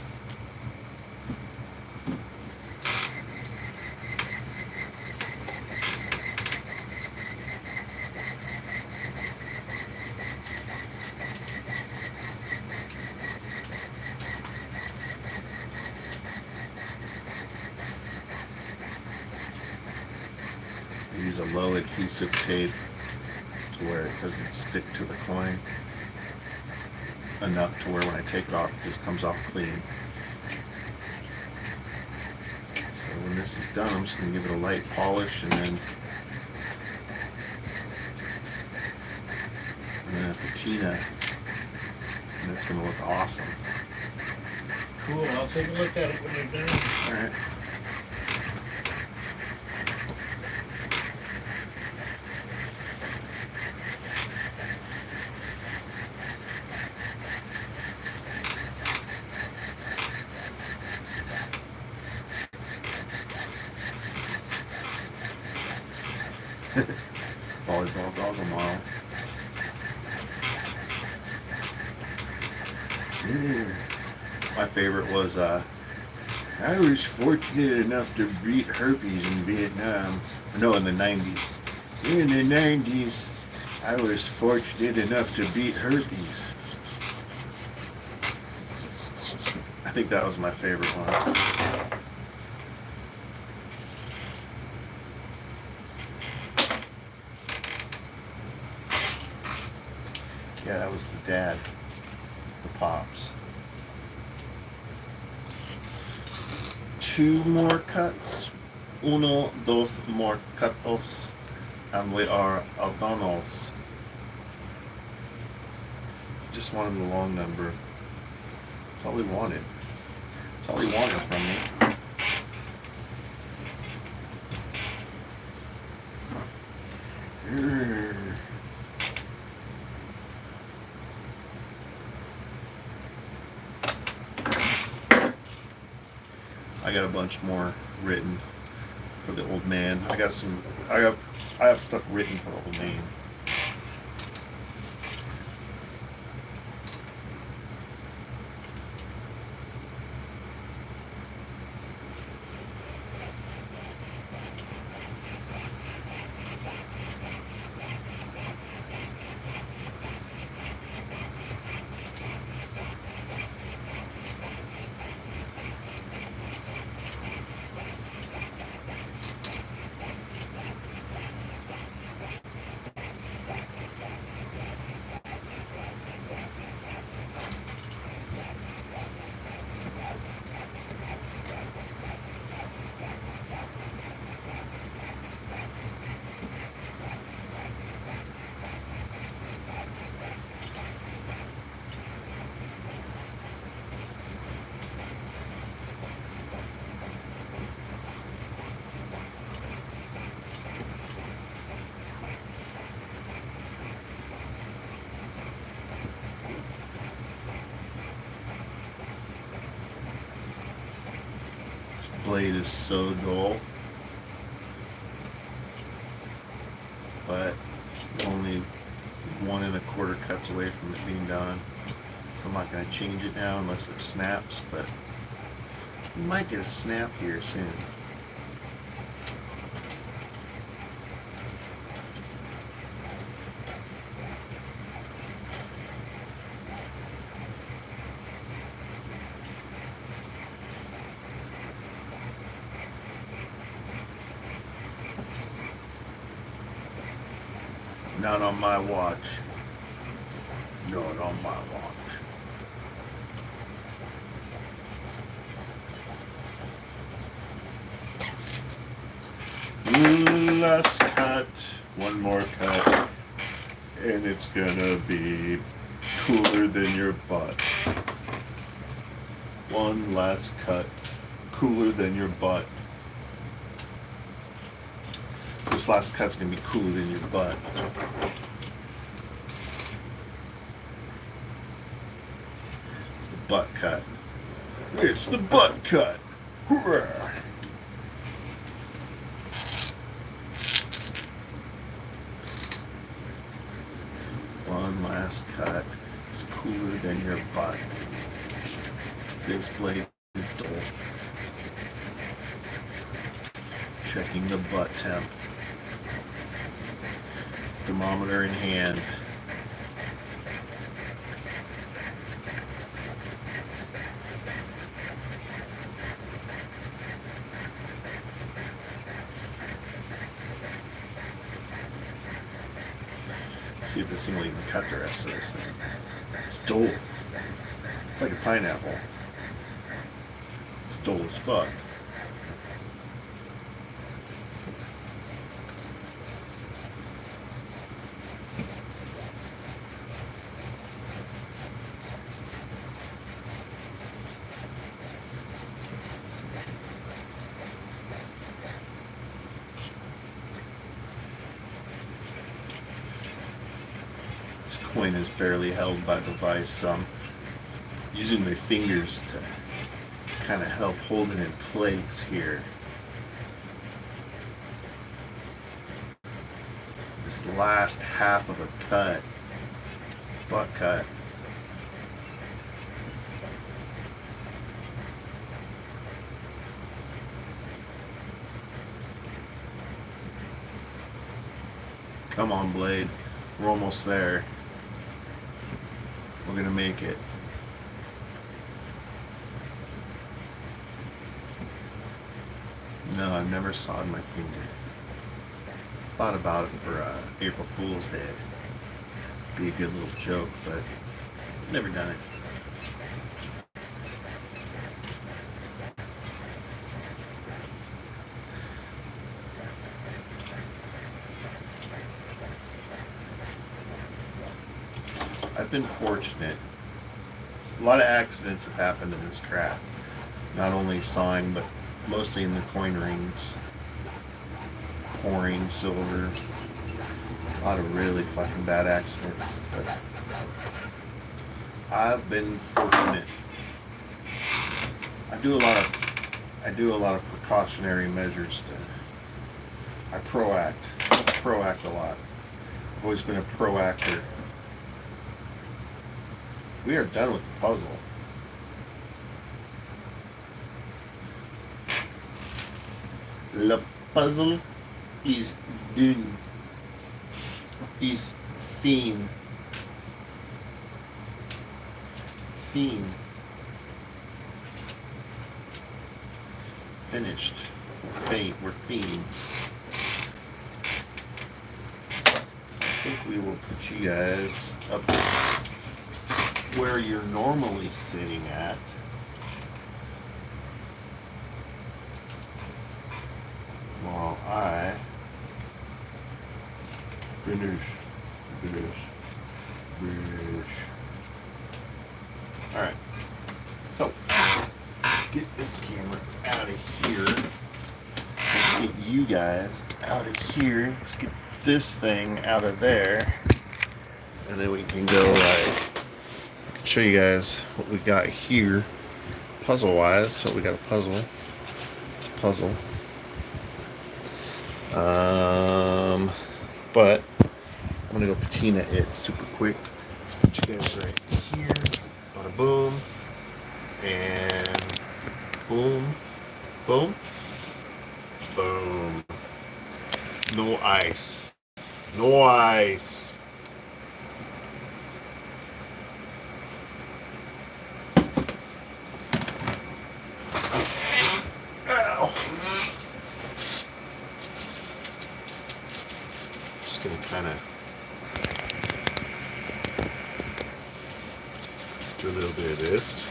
Use a low adhesive tape to where it doesn't stick to the coin enough to where when I take it off, it just comes off clean. So when this is done, I'm just going to give it a light polish and then a patina, and it's going to look awesome. Cool. I'll take a look at it when you're done. All right. Volleyball dog a mile. Yeah. My favorite was I was fortunate enough to beat herpes in Vietnam. No, in the 90s. In the 90s, I was fortunate enough to beat herpes. I think that was my favorite one. Yeah, that was the dad, the pops. 2 more cuts. Uno, dos more cutos. And we are albanos. Just wanted the long number. That's all he wanted. That's all he wanted from me. I got a bunch more written for the old man. I have stuff written for the old man. Blade is so dull, but only 1 1/4 cuts away from it being done. So I'm not going to change it now unless it snaps, but you might get a snap here soon. Not on my watch. Not on my watch. Last cut. 1 more cut. And it's gonna be cooler than your butt. 1 last cut. Cooler than your butt. This last cut's gonna be cooler than your butt. It's the butt cut. It's the butt cut. Hurrah! One last cut. It's cooler than your butt. This blade is dull. Checking the butt temp. Thermometer in hand. See if this thing will even cut the rest of this thing. It's dull. It's like a pineapple. It's dull as fuck. This coin is barely held by the vise, so I'm using my fingers to kind of help hold it in place here. this last half of a cut, butt cut. Come on, blade. We're almost there. We're gonna make it. No, I've never sawed my finger. Thought about it for April Fool's Day. Be a good little joke, but never done it. I've been fortunate. A lot of accidents have happened in this craft. Not only sawing, but mostly in the coin rings, pouring silver. A lot of really fucking bad accidents. But I've been fortunate. I do a lot of precautionary measures I proact a lot. I've always been a proactor. We are done with the puzzle. Le puzzle is done. Is theme. Theme. Finished. We're theme. I think we will put you guys up where you're normally sitting at. While I finish this. Alright. So, let's get this camera out of here. Let's get you guys out of here. Let's get this thing out of there. And then we can go show you guys what we got here puzzle wise. So we got a puzzle. It's a puzzle. But I'm gonna go patina it super quick. Let's put you guys right here. Bada boom. And boom. Boom. Boom. No ice. No ice. Gonna kind of do a little bit of this,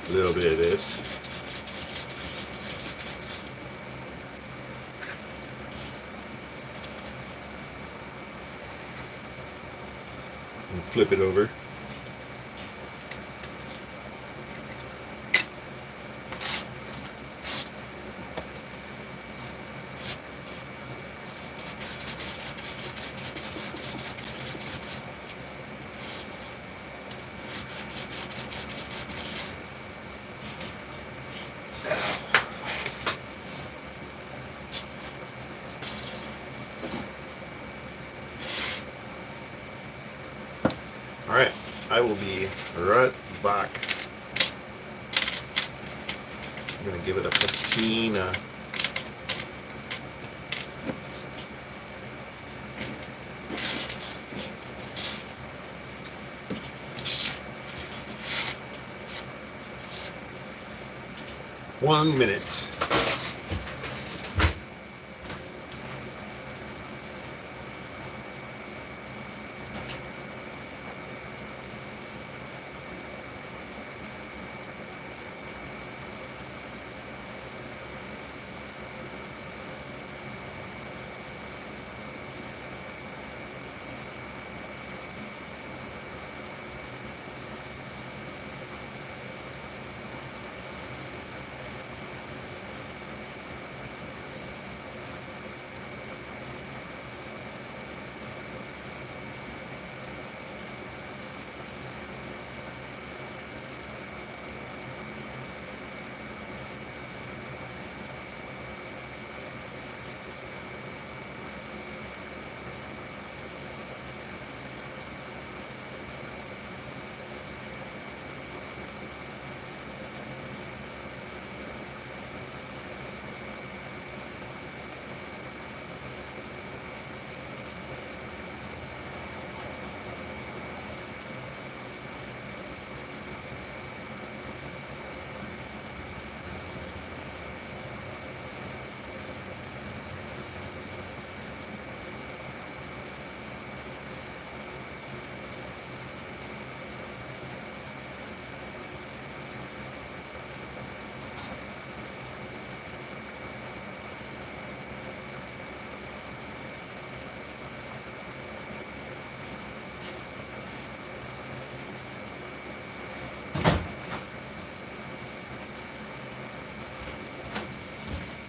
a little bit of this, and flip it over. Alright, I will be right back. I'm going to give it a patina. One minute.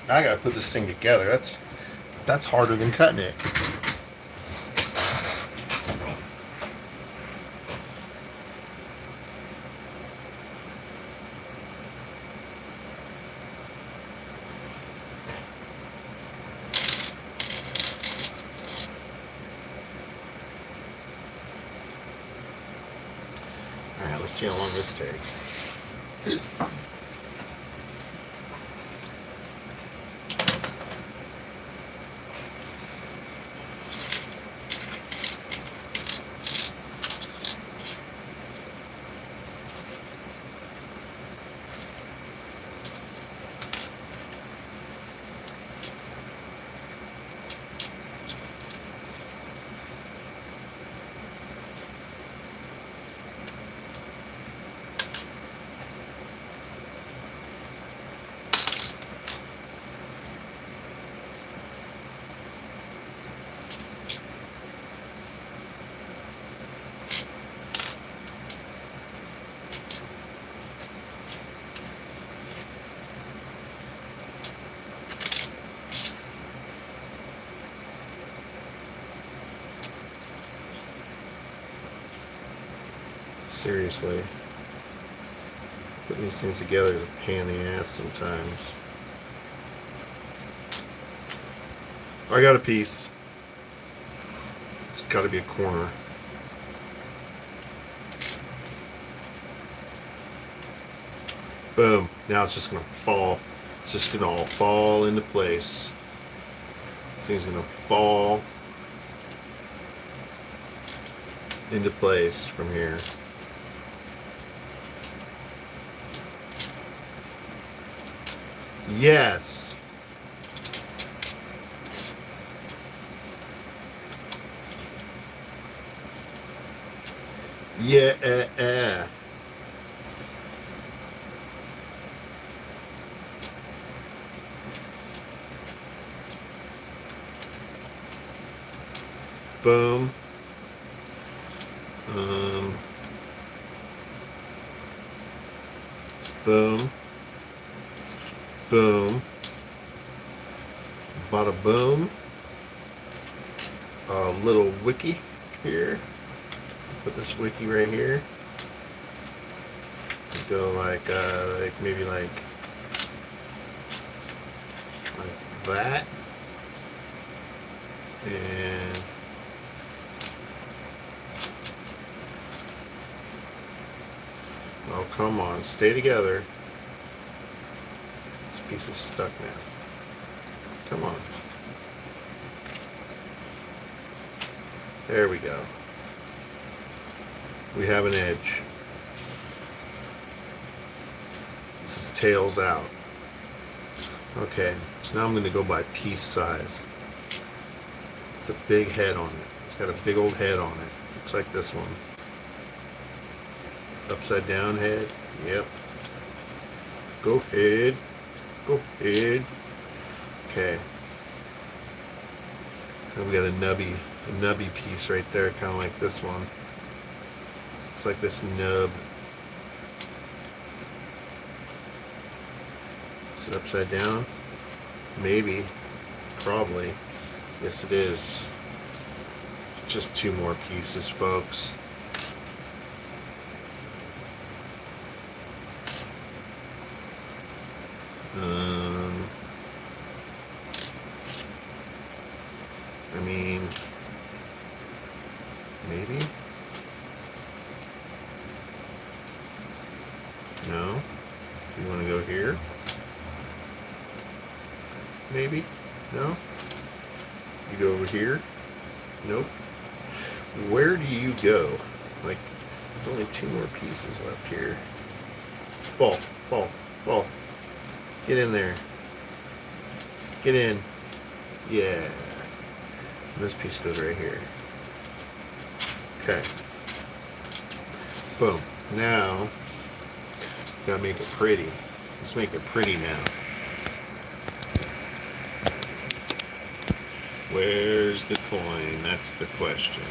Now I gotta put this thing together. That's harder than cutting it. All right, let's see how long this takes. Seriously, putting these things together is a pain in the ass sometimes. I got a piece. It's got to be a corner. Boom. Now it's just going to fall. It's just going to all fall into place. This thing's going to fall into place from here. Yes. Yeah. Boom. Boom. Boom. Bada boom. A little wiki here. Put this wiki right here. Go like maybe like that. And oh, come on, stay together. This piece is stuck now. Come on. There we go. We have an edge. This is tails out. Okay, so now I'm going to go by piece size. It's a big head on it. It's got a big old head on it. Looks like this one. Upside down head. Yep. Go ahead. Go ahead. Okay. And we got a nubby piece right there, kind of like this one. It's like this nub. Is it upside down? Maybe. Probably. Yes, it is. Just two more pieces, folks. I mean, maybe? No? You want to go here? Maybe? No? You go over here? Nope. Where do you go? Like, there's only two more pieces left here. Fall, fall, fall. Get in there. Get in. Yeah. And this piece goes right here. Okay. Boom. Now, gotta make it pretty. Let's make it pretty now. Where's the coin? That's the question.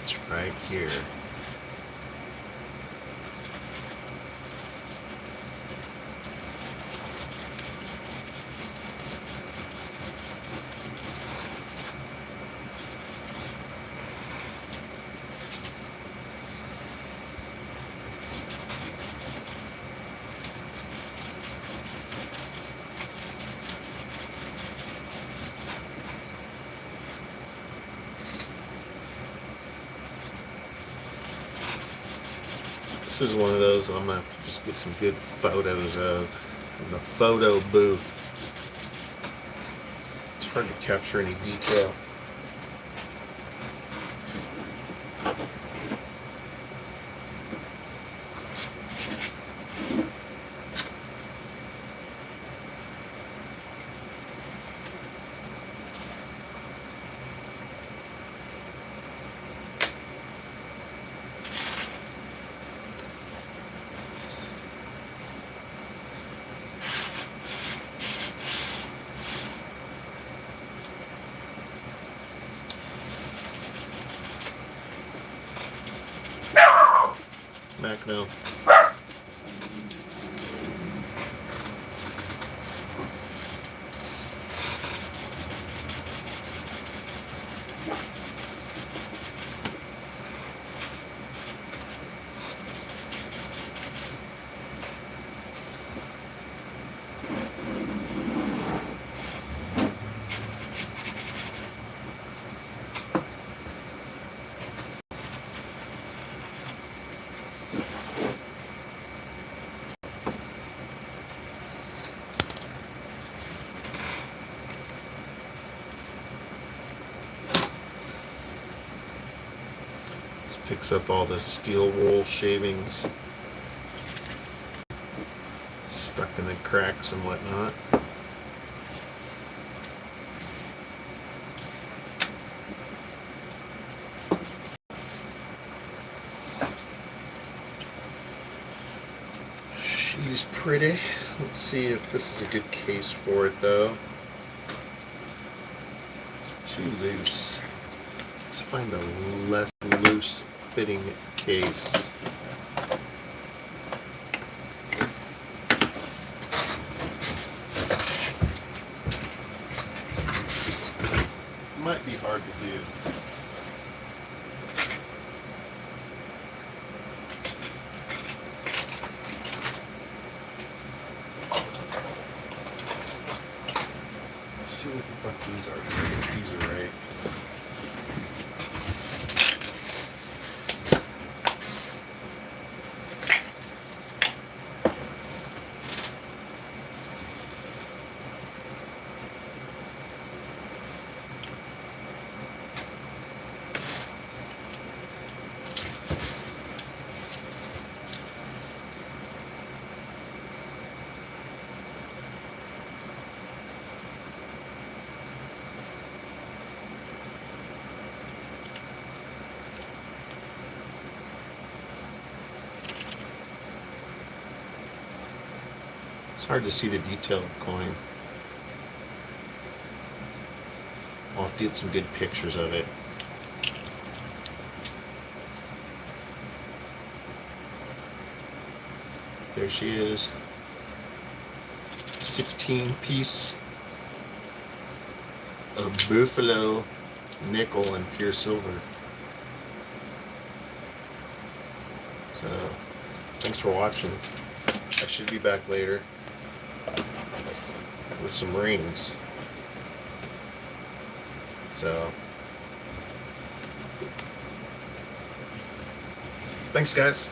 It's right here. This is one of those I'm gonna have to just get some good photos of in the photo booth. It's hard to capture any detail. Mac, no. This picks up all the steel wool shavings stuck in the cracks and whatnot. She's pretty. Let's see if this is a good case for it though. It's too loose. Let's find a less loose fitting case. Might be hard to do. Let's see what the fuck these are, because I think these are right. It's hard to see the detail of the coin. I'll have to get some good pictures of it. There she is. 16-piece of buffalo nickel and pure silver. So, thanks for watching. I should be back later with some rings. So, thanks guys.